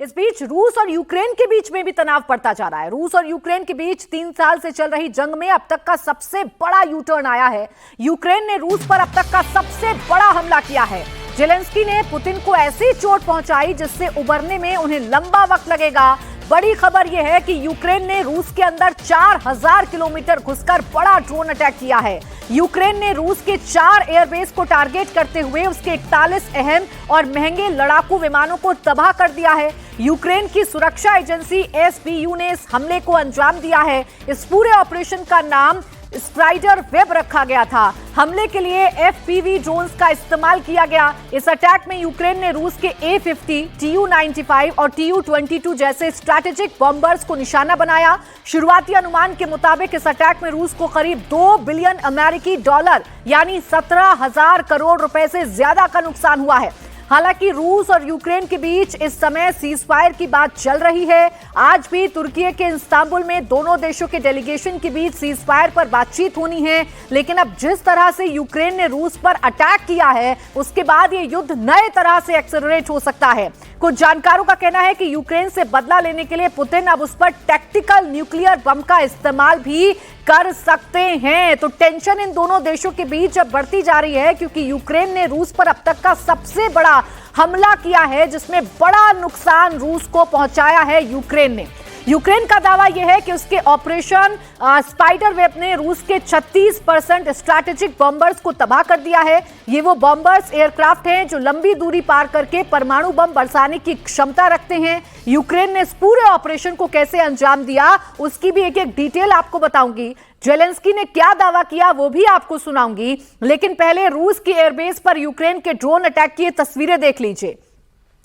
इस बीच रूस और यूक्रेन के बीच में भी तनाव बढ़ता जा रहा है। रूस और यूक्रेन के बीच 3 साल से चल रही जंग में अब तक का सबसे बड़ा यू टर्न आया है। यूक्रेन ने रूस पर अब तक का सबसे बड़ा हमला किया है। जेलेंस्की ने पुतिन को ऐसी चोट पहुंचाई जिससे उबरने में उन्हें लंबा वक्त लगेगा। बड़ी खबर यह है कि यूक्रेन ने रूस के अंदर 4000 किलोमीटर घुसकर बड़ा ड्रोन अटैक किया है। यूक्रेन ने रूस के 4 एयरबेस को टारगेट करते हुए उसके 41 अहम और महंगे लड़ाकू विमानों को तबाह कर दिया है। यूक्रेन की सुरक्षा एजेंसी एसबीयू ने इस हमले को अंजाम दिया है। इस पूरे ऑपरेशन का नाम स्पाइडर वेब रखा गया था। हमले के लिए एफपीवी ड्रोन्स का इस्तेमाल किया गया। इस अटैक में यूक्रेन ने रूस के A-50, Tu-95 और Tu-22 जैसे स्ट्रैटेजिक बॉम्बर्स को निशाना बनाया। शुरुआती अनुमान के मुताबिक इस अटैक में रूस को करीब $2 बिलियन अमेरिकी डॉलर यानी 17,000 करोड़ रुपए से ज्यादा का नुकसान हुआ है। हालांकि रूस और यूक्रेन के बीच इस समय सीजफायर की बात चल रही है। आज भी तुर्की के इस्तांबुल में दोनों देशों के डेलीगेशन के बीच सीजफायर पर बातचीत होनी है। लेकिन अब जिस तरह से यूक्रेन ने रूस पर अटैक किया है उसके बाद ये युद्ध नए तरह से एक्सेलरेट हो सकता है। कुछ जानकारों का कहना है कि यूक्रेन से बदला लेने के लिए पुतिन अब उस पर टैक्टिकल न्यूक्लियर बम का इस्तेमाल भी कर सकते हैं। तो टेंशन इन दोनों देशों के बीच अब बढ़ती जा रही है क्योंकि यूक्रेन ने रूस पर अब तक का सबसे बड़ा हमला किया है जिसमें बड़ा नुकसान रूस को पहुंचाया है यूक्रेन ने। यूक्रेन का दावा यह है कि उसके ऑपरेशन स्पाइडर वेब ने रूस के 36% स्ट्रैटेजिक बॉम्बर्स को तबाह कर दिया है। ये वो बॉम्बर्स एयरक्राफ्ट हैं जो लंबी दूरी पार करके परमाणु बम बरसाने की क्षमता रखते हैं। यूक्रेन ने इस पूरे ऑपरेशन को कैसे अंजाम दिया उसकी भी एक एक डिटेल आपको बताऊंगी। जेलेंस्की ने क्या दावा किया वो भी आपको सुनाऊंगी। लेकिन पहले रूस की एयरबेस पर यूक्रेन के ड्रोन अटैक की तस्वीरें देख लीजिए।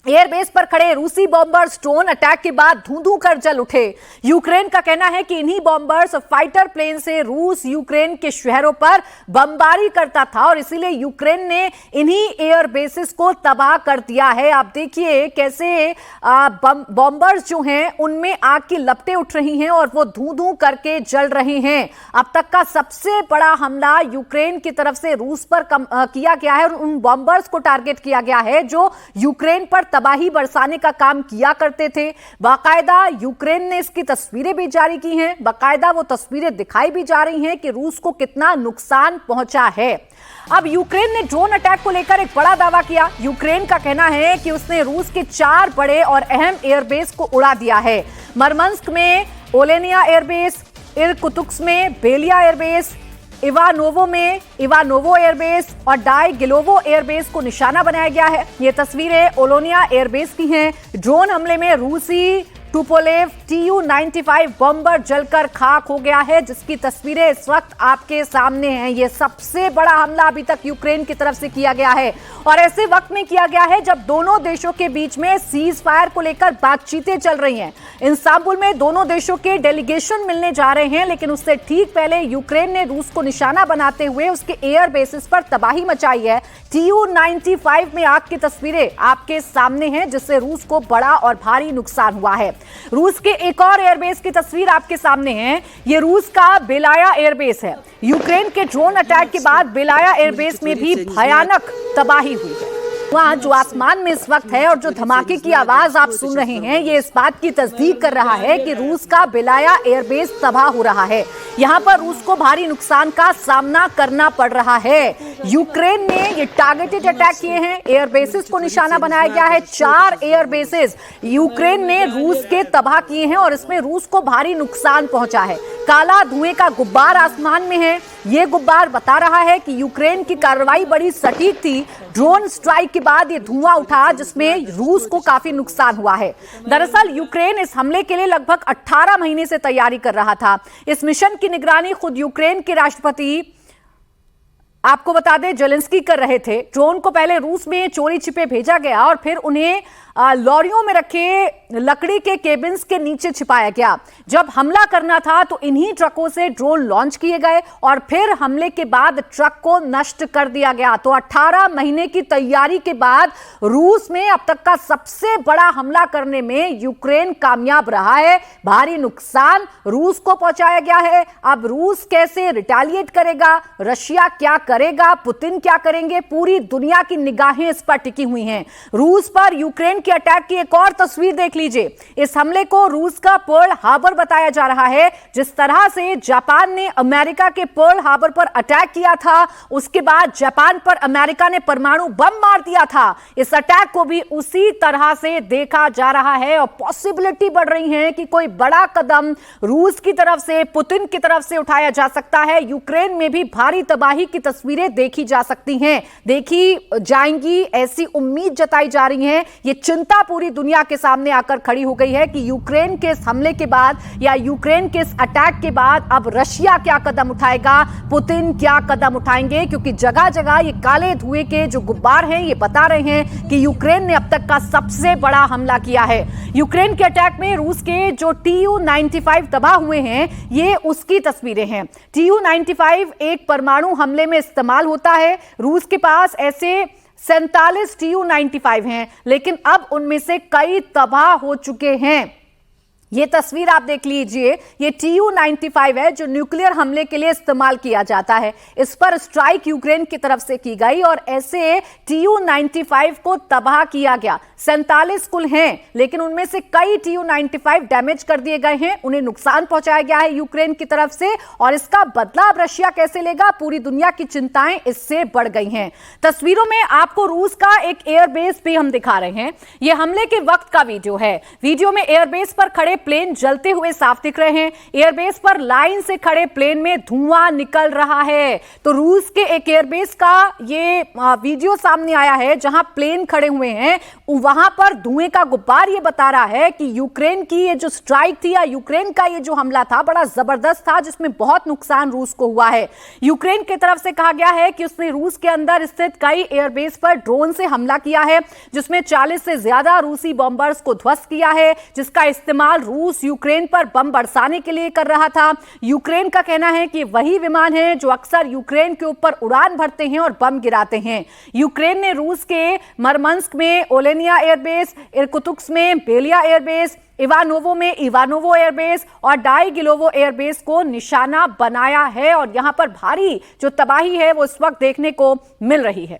एयरबेस पर खड़े रूसी बॉम्बर्स ड्रोन अटैक के बाद धूं-धूं कर जल उठे। यूक्रेन का कहना है कि इन्हीं बॉम्बर्स फाइटर प्लेन से रूस यूक्रेन के शहरों पर बमबारी करता था और इसीलिए यूक्रेन ने इन्हीं एयरबेसेस को तबाह कर दिया है। आप देखिए कैसे बॉम्बर्स जो हैं उनमें आग की लपटें उठ रही हैं और वो धूं-धूं करके जल रहे हैं। अब तक का सबसे बड़ा हमला यूक्रेन की तरफ से रूस पर किया गया है और उन बॉम्बर्स को टारगेट किया गया है जो यूक्रेन पर तबाही बरसाने का काम किया करते थे। बाकायदा यूक्रेन ने इसकी तस्वीरें भी जारी की हैं। बाकायदा वो तस्वीरें दिखाई भी जा रही हैं कि रूस को कितना नुकसान पहुंचा है। अब यूक्रेन ने ड्रोन अटैक को लेकर एक बड़ा दावा किया। यूक्रेन का कहना है कि उसने रूस के 4 बड़े और अहम एयरबेस को उड़ा दिया है। मरमंस्क में ओलेनिया एयरबेस, इरकुत्स्क में बेलिया एयरबेस, इवानोवो एयरबेस और डाइगिलोवो एयरबेस को निशाना बनाया गया है। ये तस्वीरें ओलोनिया एयरबेस की हैं। ड्रोन हमले में रूसी टुपोलेव Tu-95 बॉम्बर जलकर खाक हो गया है जिसकी तस्वीरें इस वक्त आपके सामने हैं। यह सबसे बड़ा हमला अभी तक यूक्रेन की तरफ से किया गया है और ऐसे वक्त में किया गया है जब दोनों देशों के बीच में सीज फायर को लेकर बातचीतें चल रही हैं। इस्तांबुल में दोनों देशों के डेलीगेशन मिलने जा रहे हैं लेकिन उससे ठीक पहले यूक्रेन ने रूस को निशाना बनाते हुए उसके एयर बेसिस पर तबाही मचाई है। Tu-95 में आग की तस्वीरें आपके सामने हैं जिससे रूस को बड़ा और भारी नुकसान हुआ है। रूस के एक और एयरबेस की तस्वीर आपके सामने है। ये रूस का बेलाया एयरबेस है। यूक्रेन के ड्रोन अटैक के बाद बेलाया एयरबेस में भी भयानक तबाही हुई है। वहां जो आसमान में इस वक्त है और जो धमाके की आवाज आप सुन रहे हैं ये इस बात की तस्दीक कर रहा है कि रूस का बेलाया एयरबेस तबाह हो रहा है। यहां पर रूस को भारी नुकसान का सामना करना पड़ रहा है। यूक्रेन ने ये टारगेटेड अटैक किए हैं। एयरबेसेस को निशाना बनाया गया है। 4 एयरबेसेस यूक्रेन ने रूस के तबाह किए हैं और इसमें रूस को भारी नुकसान पहुंचा है। काला धुएं का गुब्बार आसमान में है। ये गुब्बार बता रहा है कि यूक्रेन की कार्रवाई बड़ी सटीक थी। ड्रोन स्ट्राइक के बाद ये धुआं उठा जिसमें रूस को काफी नुकसान हुआ है। दरअसल यूक्रेन इस हमले के लिए लगभग 18 महीने से तैयारी कर रहा था। इस मिशन की निगरानी खुद यूक्रेन के राष्ट्रपति आपको बता दें जेलेंस्की कर रहे थे। ड्रोन को पहले रूस में चोरी छिपे भेजा गया और फिर उन्हें लॉरियों में रखे लकड़ी के केबिन्स के नीचे छिपाया गया। जब हमला करना था तो इन्हीं ट्रकों से ड्रोन लॉन्च किए गए और फिर हमले के बाद ट्रक को नष्ट कर दिया गया। तो 18 महीने की तैयारी के बाद रूस में अब तक का सबसे बड़ा हमला करने में यूक्रेन कामयाब रहा है। भारी नुकसान रूस को पहुंचाया गया है। अब रूस कैसे रिटेलिएट करेगा, रशिया क्या करेगा, पुतिन क्या करेंगे, पूरी दुनिया की निगाहें इस पर टिकी हुई हैं। रूस पर यूक्रेन के अटैक की एक और तस्वीर देख लीजिए। इस हमले को रूस का पर्ल हार्बर बताया जा रहा है। जिस तरह से जापान ने अमेरिका के पर्ल हार्बर पर अटैक किया था, उसके बाद जापान पर अमेरिका ने परमाणु बम मार दिया था, इस अटैक को भी उसी तरह से देखा जा रहा है और पॉसिबिलिटी बढ़ रही है कि कोई बड़ा कदम रूस की तरफ से, पुतिन की तरफ से उठाया जा सकता है। यूक्रेन में भी भारी तबाही की तस्वीरें देखी जा सकती हैं, देखी जाएंगी, ऐसी उम्मीद जताई जा रही है। यह चिंता पूरी दुनिया के सामने आकर खड़ी हो गई है कि यूक्रेन के इस हमले के बाद या यूक्रेन के इस अटैक के बाद अब रशिया क्या कदम उठाएगा, पुतिन क्या कदम उठाएंगे, क्योंकि जगह जगह ये काले धुएं के जो गुब्बार हैं ये बता रहे हैं कि यूक्रेन ने अब तक का सबसे बड़ा हमला किया है। यूक्रेन के अटैक में रूस के जो Tu-95 तबाह हुए हैं, ये उसकी तस्वीरें हैं। Tu-95 एक परमाणु हमले में इस्तेमाल होता है। रूस के पास ऐसे 47 Tu-95 हैं, लेकिन अब उनमें से कई तबाह हो चुके हैं। ये तस्वीर आप देख लीजिए, ये Tu-95 है जो न्यूक्लियर हमले के लिए इस्तेमाल किया जाता है। इस पर स्ट्राइक यूक्रेन की तरफ से की गई और ऐसे Tu-95 को तबाह किया गया। 47 कुल हैं, लेकिन उनमें से कई Tu-95 डैमेज कर दिए गए हैं, उन्हें नुकसान पहुंचाया गया है यूक्रेन की तरफ से, और इसका बदला अब रशिया कैसे लेगा, पूरी दुनिया की चिंताएं इससे बढ़ गई हैं। तस्वीरों में आपको रूस का एक एयरबेस भी हम दिखा रहे हैं। यह हमले के वक्त का वीडियो है। वीडियो में एयरबेस पर खड़े प्लेन जलते हुए साफ दिख रहे हैं। एयरबेस पर लाइन से खड़े प्लेन में धुआं निकल रहा है। तो रूस के एक एयरबेस का ये वीडियो सामने आया है जहां प्लेन खड़े हुए हैं, वहां पर धुएं का गुब्बार ये बता रहा है कि यूक्रेन की ये जो स्ट्राइक थी या यूक्रेन का ये जो हमला था बड़ा जबरदस्त था, जिसमें बहुत नुकसान रूस को हुआ है। यूक्रेन की तरफ से कहा गया है कि उसने रूस के अंदर स्थित कई एयरबेस पर ड्रोन से हमला किया है, जिसमें 40 से ज्यादा रूसी बॉम्बर्स को ध्वस्त किया है, जिसका इस्तेमाल रूस यूक्रेन पर बम बरसाने के लिए कर रहा था। यूक्रेन का कहना है कि वही विमान है जो अक्सर यूक्रेन के ऊपर उड़ान भरते हैं और बम गिराते हैं। यूक्रेन ने रूस के मरमंस्क में ओलेनिया एयरबेस, इरकुत्स्क में बेलिया एयरबेस, इवानोवो में इवानोवो एयरबेस और डाइगिलोवो एयरबेस को निशाना बनाया है और यहां पर भारी जो तबाही है वो इस वक्त देखने को मिल रही है।